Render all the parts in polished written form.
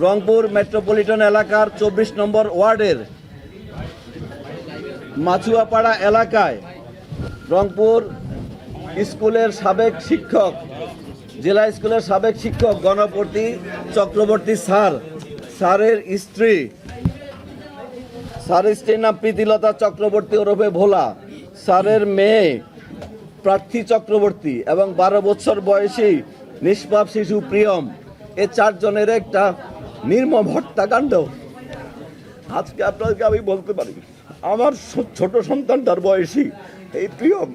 Rangpur metropolitan এলাকার 24 নম্বর ওয়ার্ডের মাছুয়াপাড়া এলাকায় রংপুর স্কুলের সাবেক শিক্ষক, জেলা স্কুলের সাবেক শিক্ষক গণপতি চক্রবর্তী স্যারের স্ত্রীর নাম প্রীতিলতা চক্রবর্তী ওরফে ভোলা, স্যারের মেয়ে প্রার্থী চক্রবর্তী এবং 12 বছর বয়সী নিষ্পাপ শিশু প্রিয়ম, এ 4 জনের একটা নির্মম হত্যাকাণ্ড। আজকে আপনাদেরকে আমি বলতে পারি, আমার ছোট সন্তানটার বয়সী এই প্রিয়ম,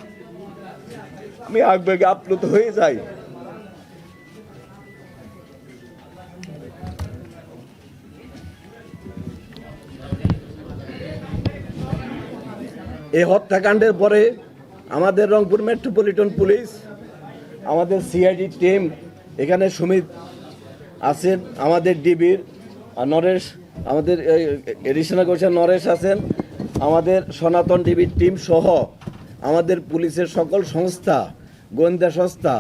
আমি আবেগে আপ্লুত হয়ে যাই। এই হত্যাকাণ্ডের পরে আমাদের রংপুর মেট্রোপলিটন পুলিশ, আমাদের সিআইডি টিম, এখানে সুমিত আছেন, আমাদের ডিবির নরেশ, আমাদের এডিশনাল কমিশনার নরেশ আছেন, আমাদের সনাতন ডিবির টিম সহ আমাদের পুলিশের সকল সংস্থা, গোয়েন্দা সংস্থা,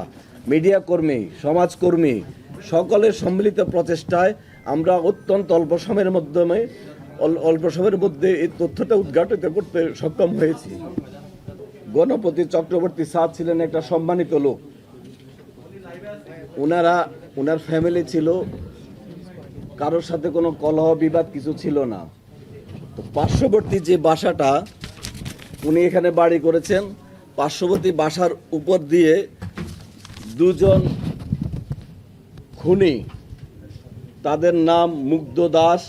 মিডিয়া কর্মী, সমাজকর্মী সকলের সম্মিলিত প্রচেষ্টায় আমরা অত্যন্ত অল্প সময়ের মধ্যে এই তথ্যটা উদ্ঘাটিত করতে সক্ষম হয়েছি। গণপতি চক্রবর্তী স্যার ছিলেন একটা সম্মানিত লোক। ওনার ফ্যামিলি ছিল, কারোর সাথে কোনো কলহ বিবাদ কিছু ছিল না। তো পার্শ্ববর্তী যে বাসাটা উনি এখানে বাড়ি করেছেন, পার্শ্ববর্তী বাসার উপর দিয়ে 2 জন খুনি, তাদের নাম মুগ্ধ দাস,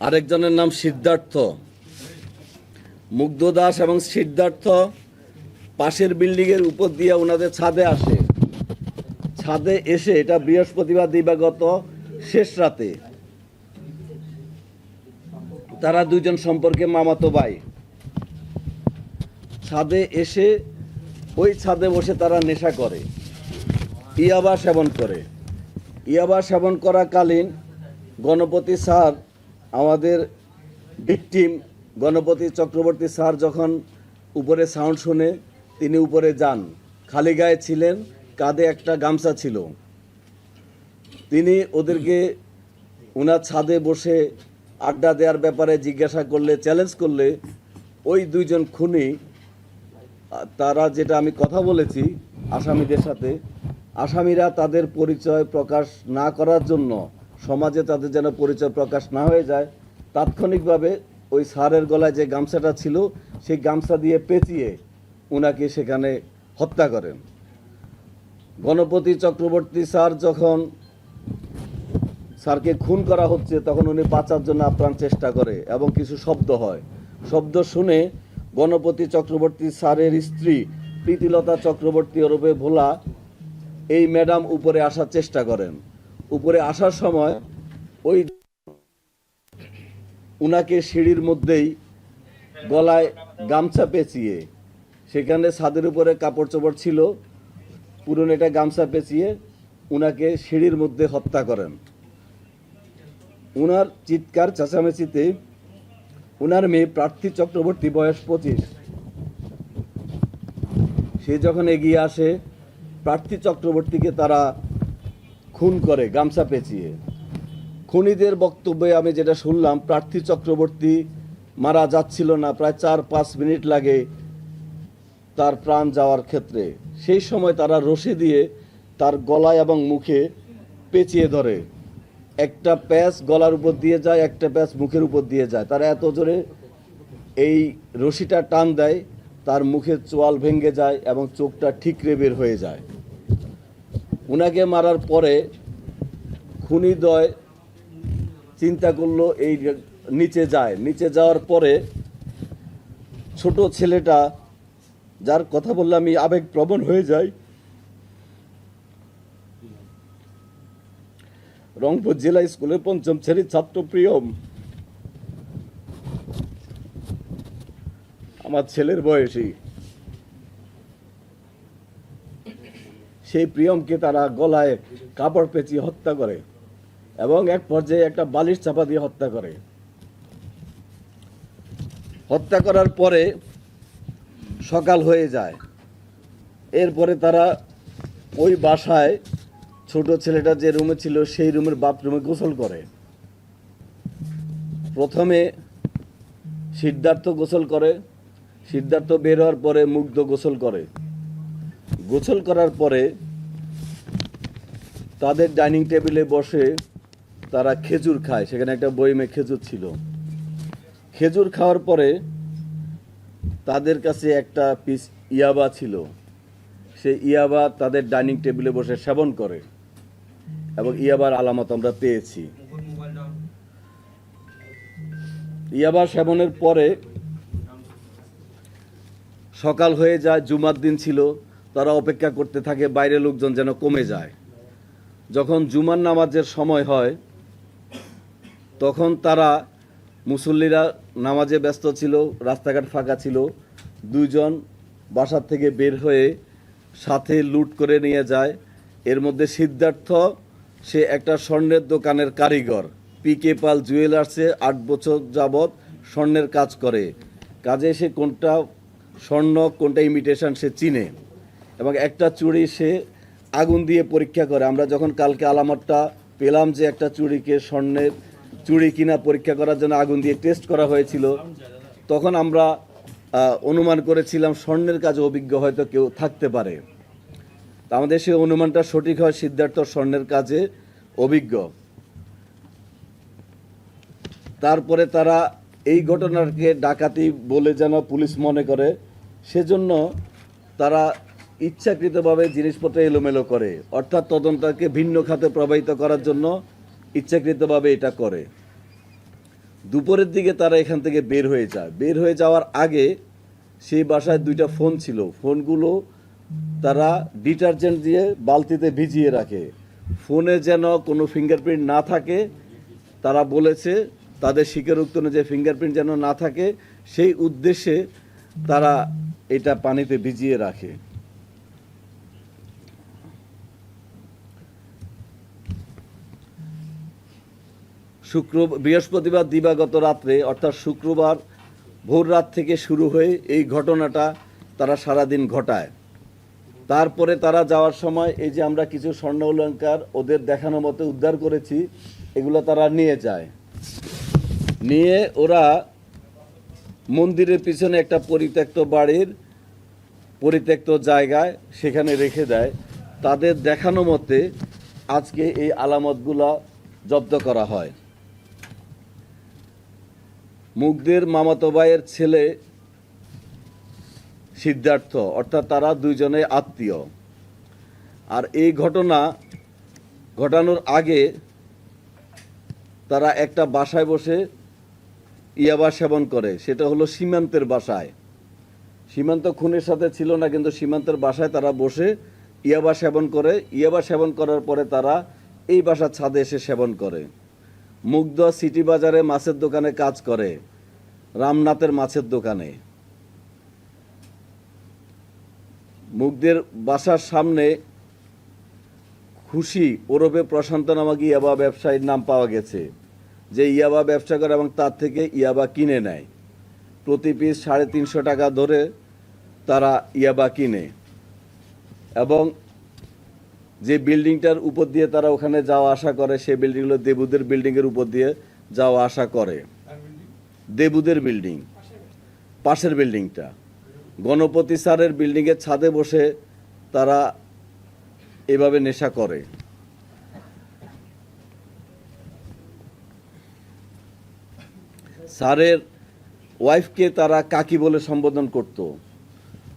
আরেকজনের নাম সিদ্ধার্থ। মুগ্ধ দাস এবং সিদ্ধার্থ পাশের বিল্ডিংয়ের উপর দিয়ে ওনাদের ছাদে আসে। ছাদে এসে, এটা বৃহস্পতিবার দিবাগত শেষ রাতে, তারা 2 জন সম্পর্কে মামাতো ভাই। ছাদে এসে ওই ছাদে বসে তারা নেশা করে, ইয়াবা সেবন করে। ইয়াবা সেবন করাকালীন গণপতি স্যার, আমাদের ভিকটিম গণপতি চক্রবর্তী স্যার যখন উপরে সাউন্ড শুনে তিনি উপরে যান। খালি গায়ে ছিলেন, কাঁধে একটা গামছা ছিল। তিনি ওদেরকে ওনার ছাদে বসে আড্ডা দেওয়ার ব্যাপারে জিজ্ঞাসা করলে, চ্যালেঞ্জ করলে, ওই 2 জন খুনি, তারা যেটা আমি কথা বলেছি আসামিদের সাথে, আসামিরা তাদের পরিচয় প্রকাশ না করার জন্য, সমাজে তাদের যেন পরিচয় প্রকাশ না হয়ে যায়, তাৎক্ষণিকভাবে ওই স্যারের গলায় যে গামছাটা ছিল সেই গামছা দিয়ে পেঁচিয়ে ওনাকে সেখানে হত্যা করেন। গণপতি চক্রবর্তী স্যার যখন স্যারকে খুন করা হচ্ছে তখন উনি বাঁচার জন্য আপ্রাণ চেষ্টা করে এবং কিছু শব্দ হয়। শব্দ শুনে গণপতি চক্রবর্তী স্যারের স্ত্রী প্রীতিলতা চক্রবর্তী ওরফে ভোলা, এই ম্যাডাম উপরে আসার চেষ্টা করেন। উপরে আসার সময় ওই উনাকে সিঁড়ির মধ্যেই গলায় গামছা পেঁচিয়ে, সেখানে ছাদের উপরে কাপড় চোপড় ছিল, পুরনো একটা গামছা পেঁচিয়ে উনাকে সিঁড়ির মধ্যে হত্যা করেন। উনার চিৎকার চেঁচামেচিতে উনার মেয়ে প্রার্থী চক্রবর্তী, বয়স 25, সে যখন এগিয়ে আসে, প্রার্থী চক্রবর্তীকে তারা খুন করে গামছা পেঁচিয়ে। খুনিদের বক্তব্যে আমি যেটা শুনলাম, প্রার্থী চক্রবর্তী মারা যাচ্ছিল না, প্রায় 4-5 মিনিট লাগে তার প্রাণ যাওয়ার ক্ষেত্রে। সেই সময় তারা রশি দিয়ে তার গলায় এবং মুখে পেঁচিয়ে ধরে। একটা প্যাচ গলার উপর দিয়ে যায়, একটা প্যাচ মুখের উপর দিয়ে যায়। তারা এত জোরে এই রশিটা টান দেয়, তার মুখের চোয়াল ভেঙে যায় এবং চোখটা ঠিকরে বের হয়ে যায়। উনাকে মারার পরে খুনিদ্বয় চিন্তা করলো এই নিচে যায়। নিচে যাওয়ার পরে ছোট ছেলেটা, যার কথা বললে আমি আবেগপ্রবণ হয়ে যাই, রংপুর জেলা স্কুলের 5ম শ্রেণীর ছাত্র প্রিয়ম, আমার ছেলের বয়সী, সেই প্রিয়মকে তারা গলায় কাপড় পেঁচিয়ে হত্যা করে এবং এক পর্যায়ে একটা বালিশ চাপা দিয়ে হত্যা করে। হত্যা করার পরে সকাল হয়ে যায়। এরপরে তারা ওই বাসায় ছোট ছেলেটা যে রুমে ছিল সেই রুমের বাথরুমে গোসল করে। প্রথমে সিদ্ধার্থ গোসল করে, সিদ্ধার্থ বের হওয়ার পরে মুগ্ধ গোসল করে। গোসল করার পরে তাদের ডাইনিং টেবিলে বসে তারা খেজুর খায়। সেখানে একটা বইমে খেজুর ছিল। খেজুর খাওয়ার পরে তাদের কাছে একটা পিস ইয়াবা ছিল। সেই ইয়াবা তাদের ডাইনিং টেবিলে বসে সেবন করে এবং ইয়াবার আলামত আমরা পেয়েছি। ইয়াবা সেবনের পরে সকাল হয়ে যায়, জুমার দিন ছিল। তারা অপেক্ষা করতে থাকে বাইরে লোকজন যেন কমে যায়। যখন জুমার নামাজের সময় হয় তখন তারা মুসল্লিরা নামাজে ব্যস্ত ছিল, রাস্তাঘাট ফাঁকা ছিল। দুইজন বাসার থেকে বের হয়ে সাথে লুট করে নিয়ে যায়। এর মধ্যে সিদ্ধার্থ, সে একটা স্বর্ণের দোকানের কারিগর, পিকে পাল জুয়েলার্সে 8 বছর যাবৎ স্বর্ণের কাজ করে। কাজে সে কোনটা স্বর্ণ কোনটা ইমিটেশন সে চিনে এবং একটা চুড়ি সে আগুন দিয়ে পরীক্ষা করে। আমরা যখন কালকে আলামতটা পেলাম যে একটা চুড়িকে স্বর্ণের চুড়ি কিনা পরীক্ষা করার জন্য আগুন দিয়ে টেস্ট করা হয়েছিল, তখন আমরা অনুমান করেছিলাম স্বর্ণের কাজে অভিজ্ঞ হয়তো কেউ থাকতে পারে। তা আমাদের সেই অনুমানটা সঠিক হয়, সিদ্ধার্থ স্বর্ণের কাজে অভিজ্ঞ। তারপরে তারা এই ঘটনাকে ডাকাতি বলে যেন পুলিশ মনে করে, সেজন্য তারা ইচ্ছাকৃতভাবে জিনিসপত্র এলোমেলো করে, অর্থাৎ তদন্তকে ভিন্ন খাতে প্রবাহিত করার জন্য ইচ্ছাকৃতভাবে এটা করে। দুপুরের দিকে তারা এখান থেকে বের হয়ে যায়। বের হয়ে যাওয়ার আগে সেই বাসায় 2টা ফোন ছিল। ফোনগুলো তারা ডিটারজেন্ট দিয়ে বালতিতে ভিজিয়ে রাখে, ফোনে যেন কোনো ফিঙ্গারপ্রিন্ট না থাকে। তারা বলেছে তাদের স্বীকারোক্তি অনুযায়ী ফিঙ্গারপ্রিন্ট যেন না থাকে, সেই উদ্দেশ্যে তারা এটা পানিতে ভিজিয়ে রাখে। বৃহস্পতিবার দিবাগত রাত্রে, অর্থাৎ শুক্রবার ভোর রাত থেকে শুরু হয়ে এই ঘটনাটা তারা সারাদিন ঘটায়। তারপরে তারা যাওয়ার সময় এই যে আমরা কিছু স্বর্ণ অলংকার ওদের দেখানো মতো উদ্ধার করেছি, এগুলো তারা নিয়ে যায়। নিয়ে ওরা মন্দিরের পিছনে একটা পরিত্যক্ত বাড়ির পরিত্যক্ত জায়গায় সেখানে রেখে দেয়। তাদের দেখানো মতে আজকে এই আলামতগুলা জব্দ করা হয়। মুগ্ধের মামাতো ভাইয়ের ছেলে সিদ্ধার্থ, অর্থাৎ তারা দুইজনে আত্মীয়। আর এই ঘটনা ঘটানোর আগে তারা একটা বাসায় বসে ইয়াবা সেবন করে, সেটা হলো সীমান্তের বাসায়। সীমান্ত খুনের সাথে ছিল না, কিন্তু সীমান্তের বাসায় তারা বসে ইয়াবা সেবন করে। ইয়াবা সেবন করার পরে তারা এই বাসার ছাদে এসে সেবন করে। মুগ্ধ সিটি বাজারে মাছের দোকানে কাজ করে, রামনাথের মাছের দোকানে। মুগ্ধের বাসার সামনে খুশি ওরফে প্রশান্ত নামক ইয়াবা ব্যবসায়ীর নাম পাওয়া গেছে, যে ইয়াবা ব্যবসা করে এবং তার থেকে ইয়াবা কিনে নেয়। প্রতি পিস 350 টাকা ধরে তারা ইয়াবা কিনে। এবং যে বিল্ডিংটার উপর দিয়ে তারা ওখানে যাওয়া আসা করে, সেই বিল্ডিং হলো দেবুদের বিল্ডিংয়ের উপর দিয়ে যাওয়া আসা করে। দেবুদের বিল্ডিং, পাশের বিল্ডিংটা গণপতি স্যারের বিল্ডিংয়ের ছাদে বসে তারা এভাবে নেশা করে। স্যারের ওয়াইফকে তারা কাকি বলে সম্বোধন করত।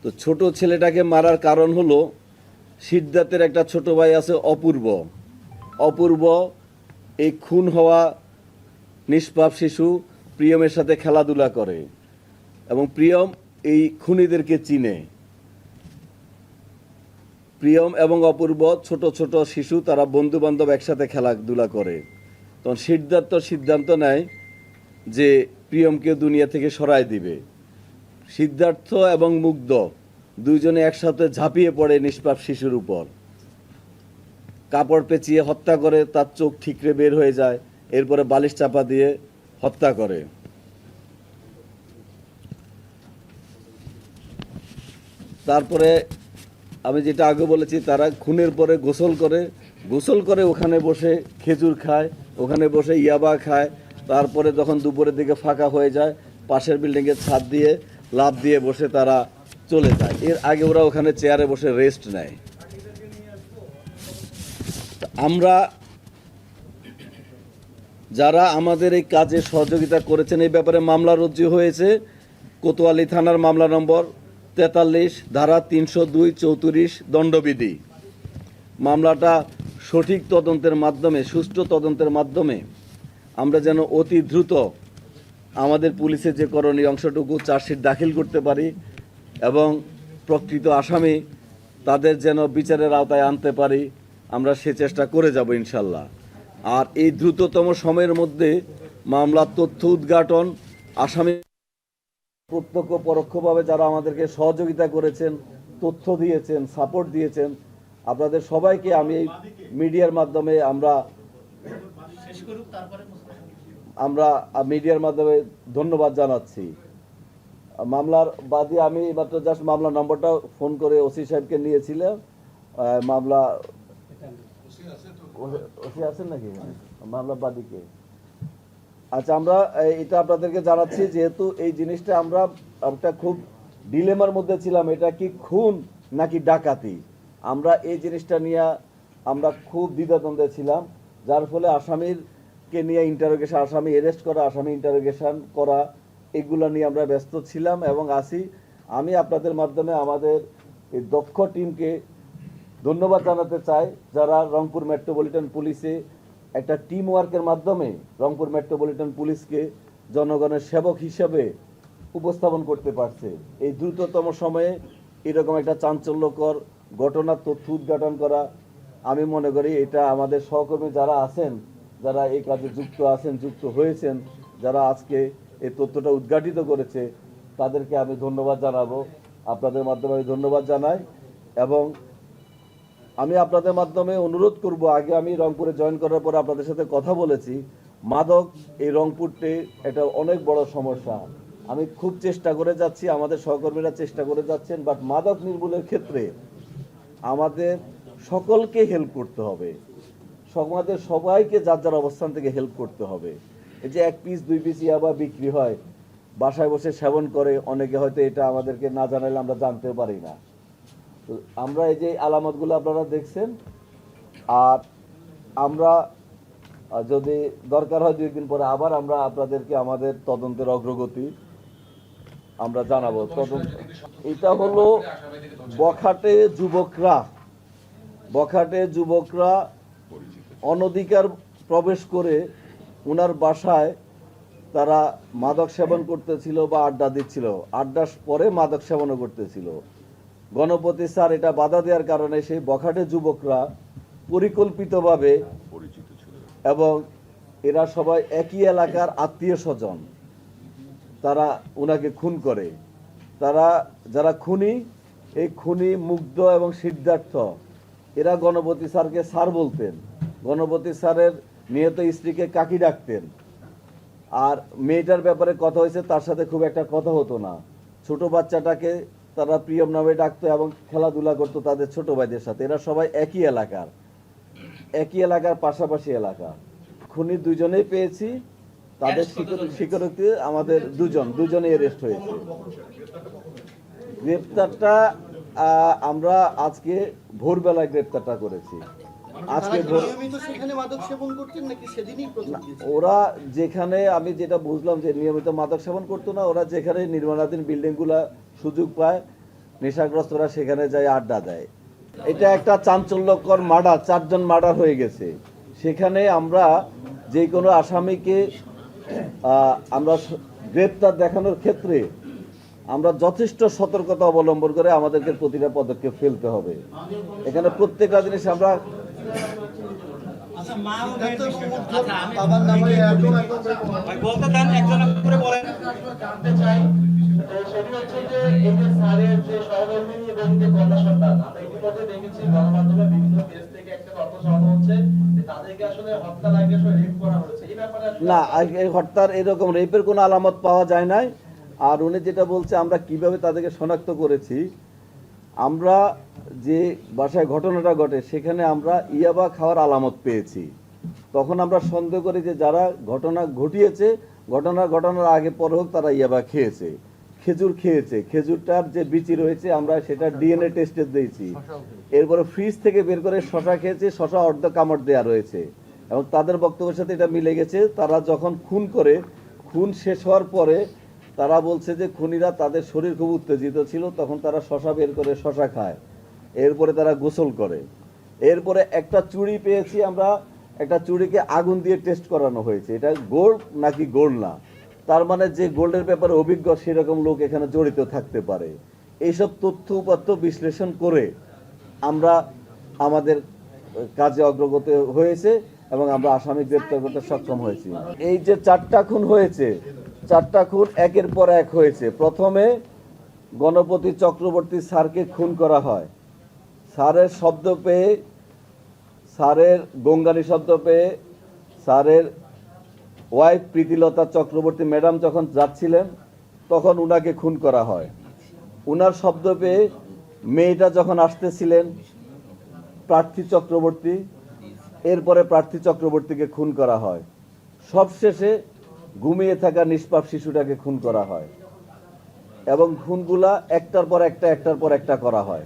তো ছোট ছেলেটাকে মারার কারণ হলো সিদ্ধার্থের একটা ছোট ভাই আছে অপূর্ব। অপূর্ব এই খুন হওয়া নিষ্পাপ শিশু প্রিয়মের সাথে খেলাধুলা করে এবং প্রিয়ম এই খুনিদেরকে চিনে। প্রিয়ম এবং অপূর্ব ছোট ছোট শিশু, তারা বন্ধু বান্ধব একসাথে খেলাধুলা করে। তখন সিদ্ধার্থ সিদ্ধান্ত নেয় যে প্রিয়মকে দুনিয়া থেকে সরায় দিবে। সিদ্ধার্থ এবং মুগ্ধ দুইজনে একসাথে ঝাঁপিয়ে পড়ে নিষ্পাপ শিশুর উপর, কাপড় পেঁচিয়ে হত্যা করে। তার চোখ ঠিকরে বের হয়ে যায়, এরপরে বালিশ চাপা দিয়ে হত্যা করে। তারপরে আমি যেটা আগে বলেছি, তারা খুনের পরে গোসল করে গোসল করে ওখানে বসে খেজুর খায়, ওখানে বসে ইয়াবা খায়। তারপরে যখন দুপুরের দিকে ফাঁকা হয়ে যায়, পাশের বিল্ডিংয়ের ছাদ দিয়ে লাফ দিয়ে বসে তারা চলে যায়। এর আগে ওরা ওখানে চেয়ারে বসে রেস্ট নেয়। আমরা যারা আমাদের এই কাজে সহযোগিতা করেছেন, এই ব্যাপারে মামলা রুজু হয়েছে। কোতোয়ালি থানার মামলা নম্বর 43 ধারা 302-34 দণ্ডবিধি। মামলাটা সঠিক তদন্তের মাধ্যমে, সুষ্ঠু তদন্তের মাধ্যমে আমরা যেন অতি দ্রুত আমাদের পুলিশের যে করণীয় অংশটুকু চার্জশিট দাখিল করতে পারি এবং প্রকৃত আসামি তাদের যেন বিচারের আওতায় আনতে পারি, আমরা সে চেষ্টা করে যাব ইনশাল্লাহ। আর এই দ্রুততম সময়ের মধ্যে মামলার তথ্য উদ্ঘাটন, আসামি প্রত্যক্ষ পরোক্ষভাবে যারা আমাদেরকে সহযোগিতা করেছেন, তথ্য দিয়েছেন, সাপোর্ট দিয়েছেন, আপনাদের সবাইকে আমি এই মিডিয়ার মাধ্যমে আমরা মিডিয়ার মাধ্যমে ধন্যবাদ জানাচ্ছি। মামলার বাদী আমি মাত্র জাস্ট মামলা নম্বরটা ফোন করে ওসি সাহেবকে নিয়েছিলাম। মামলা ওসি আছেন নাকি মামলা বাদীকে? আচ্ছা, আমরা এটা আপনাদেরকে জানাচ্ছি, যেহেতু এই জিনিসটা আমরা একটা খুব ডিলেমার মধ্যে ছিলাম, এটা কি খুন নাকি ডাকাতি। আমরা এই জিনিসটা নিয়ে আমরা খুব দ্বিধাদ্বন্দ্বে ছিলাম, যার ফলে আসামিরকে নিয়ে ইন্টারোগেশন, আসামি অ্যারেস্ট করা, আসামি ইন্টারোগেশন করা, এগুলো নিয়ে আমরা ব্যস্ত ছিলাম এবং আছি। আমি আপনাদের মাধ্যমে আমাদের এই দক্ষ টিমকে ধন্যবাদ জানাতে চাই, যারা রংপুর মেট্রোপলিটন পুলিশে একটা টিম ওয়ার্কের মাধ্যমে রংপুর মেট্রোপলিটন পুলিশকে জনগণের সেবক হিসেবে উপস্থাপন করতে পারছে। এই দ্রুততম সময়ে এরকম একটা চাঞ্চল্যকর ঘটনার তথ্য উদ্ঘাটন করা, আমি মনে করি এটা আমাদের সহকর্মী যারা আছেন, যারা এই কাজে যুক্ত আছেন, যুক্ত হয়েছেন, যারা আজকে এই তথ্যটা উদ্ঘাটিত করেছে, তাদেরকে আমি ধন্যবাদ জানাবো। আপনাদের মাধ্যমে আমি ধন্যবাদ জানাই এবং আমি আপনাদের মাধ্যমে অনুরোধ করব, আগে আমি রংপুরে জয়েন করার পরে আপনাদের সাথে কথা বলেছি, মাদক এই রংপুরতে এটা অনেক বড় সমস্যা। আমি খুব চেষ্টা করে যাচ্ছি, আমাদের সহকর্মীরা চেষ্টা করে যাচ্ছেন, বাট মাদক নির্মূলের ক্ষেত্রে আমাদের সকলকে হেল্প করতে হবে, সমাজের সবাইকে যার যার অবস্থান থেকে হেল্প করতে হবে। এই যে 1 পিস 2 পিস ইয়াবা বিক্রি হয়, বাসায় বসে সেবন করে অনেকে, হয়তো এটা আমাদেরকে না জানালে আমরা জানতেও পারি না। তো আমরা এই যে আলামতগুলো আপনারা দেখছেন, আর আমরা যদি দরকার হয় 2 দিন পরে আবার আমরা আপনাদেরকে আমাদের তদন্তের অগ্রগতি আমরা জানাবো। এটা হলো বখাটে যুবকরা অনধিকার প্রবেশ করে ওনার বাসায় তারা মাদক সেবন করতেছিল বা আড্ডা দিচ্ছিল, আড্ডার পরে মাদক সেবনও করতেছিল। গণপতি স্যার এটা বাধা দেওয়ার কারণে সেই বখাটে যুবকরা পরিকল্পিতভাবে এবং এরা সবাই একই এলাকার আত্মীয় স্বজন, তারা ওনাকে খুন করে। তারা যারা খুনি, এই খুনি মুগ্ধ এবং সিদ্ধার্থ, এরা গণপতি স্যারকে স্যার বলতেন, গণপতি স্যারের নিহত স্ত্রীকে কাকি ডাকতেন। আর মেয়েটার ব্যাপারে কথা হয়েছে, তার সাথে খুব একটা কথা হতো না। ছোট বাচ্চাটাকে তারা প্রিয়ম নামে ডাকতো এবং খেলাধুলা করতো তাদের ছোট ভাইদের সাথে। এরা সবাই একই এলাকার পাশাপাশি এলাকা। খুনি দুজনেই পেয়েছি, তাদের স্বীকারোক্তি আমাদের দুজনেই অ্যারেস্ট হয়েছে। গ্রেপ্তারটা আমরা আজকে ভোরবেলায় গ্রেপ্তারটা করেছি। আজকে ওরা যেখানে, আমি যেটা বুঝলাম যে নিয়মিত মাদক সেবন করতো না, ওরা যেখানে নির্মাণাধীন বিল্ডিংগুলা সুযোগ পায়, নেশাগ্রস্তরা সেখানে যায়, আড্ডা দেয়। এটা একটা চাঞ্চল্যকর মার্ডার, 4 জন মার্ডার হয়ে গেছে। সেখানে আমরা যে কোনো আসামিকে আমরা গ্রেপ্তার দেখানোর ক্ষেত্রে আমরা যথেষ্ট সতর্কতা অবলম্বন করে আমাদেরকে প্রতিটা পদক্ষেপ ফেলতে হবে। এখানে প্রত্যেকটা জিনিস আমরা না, হত্যার এরকম রেপের কোনো আলামত পাওয়া যায় নাই। আর উনি যেটা বলছে আমরা কিভাবে তাদেরকে শনাক্ত করেছি, আমরা যে বাসায় ঘটনাটা ঘটে সেখানে আমরা ইয়াবা খাওয়ার আলামত পেয়েছি। তখন আমরা সন্দেহ করি যে যারা ঘটনা ঘটিয়েছে ঘটনার আগে পরে হোক তারা ইয়াবা খেয়েছে, খেজুর খেয়েছে, খেজুরটার যে বিচি রয়েছে আমরা সেটা ডিএনএ টেস্টে দিয়েছি। এরপরে ফ্রিজ থেকে বের করে শশা খেয়েছে, শশা অর্ধ কামড় দেওয়া রয়েছে এবং তাদের বক্তব্যের সাথে এটা মিলে গেছে। তারা যখন খুন করে, খুন শেষ হওয়ার পরে তারা বলছে যে খুনিরা তাদের শরীর খুব উত্তেজিত ছিল, তখন তারা শশা বের করে শশা খায়, এরপরে তারা গোসল করে। এরপরে একটা চুড়ি পেয়েছি আমরা, একটা চুড়িকে আগুন দিয়ে টেস্ট করানো হয়েছে, এটা গোল্ড নাকি গোল্ড না। তার মানে যে গোল্ডের ব্যাপারে অভিজ্ঞ সেরকম লোক এখানে জড়িত থাকতে পারে। এইসব তথ্য উপাত্ত বিশ্লেষণ করে আমরা আমাদের কাজে অগ্রগতি হয়েছে এবং আমরা আসামি গ্রেপ্তার করতে সক্ষম হয়েছি। এই যে 4টা খুন হয়েছে, 4টা খুন একের পর এক হয়েছে। প্রথমে গণপতি চক্রবর্তী স্যারকে খুন করা হয়। স্যারের শব্দ পেয়ে, স্যারের গঙ্গানি শব্দ পেয়ে স্যারের ওয়াইফ প্রীতিলতা চক্রবর্তী ম্যাডাম যখন যাচ্ছিলেন তখন উনাকে খুন করা হয়। উনার শব্দ পেয়ে মেয়েটা যখন আসতেছিলেন প্রার্থী চক্রবর্তী, এরপরে প্রার্থী চক্রবর্তীকে খুন করা হয়। সবশেষে ঘুমিয়ে থাকা নিষ্পাপ শিশুটাকে খুন করা হয় এবং খুনগুলা একটার পর একটা করা হয়।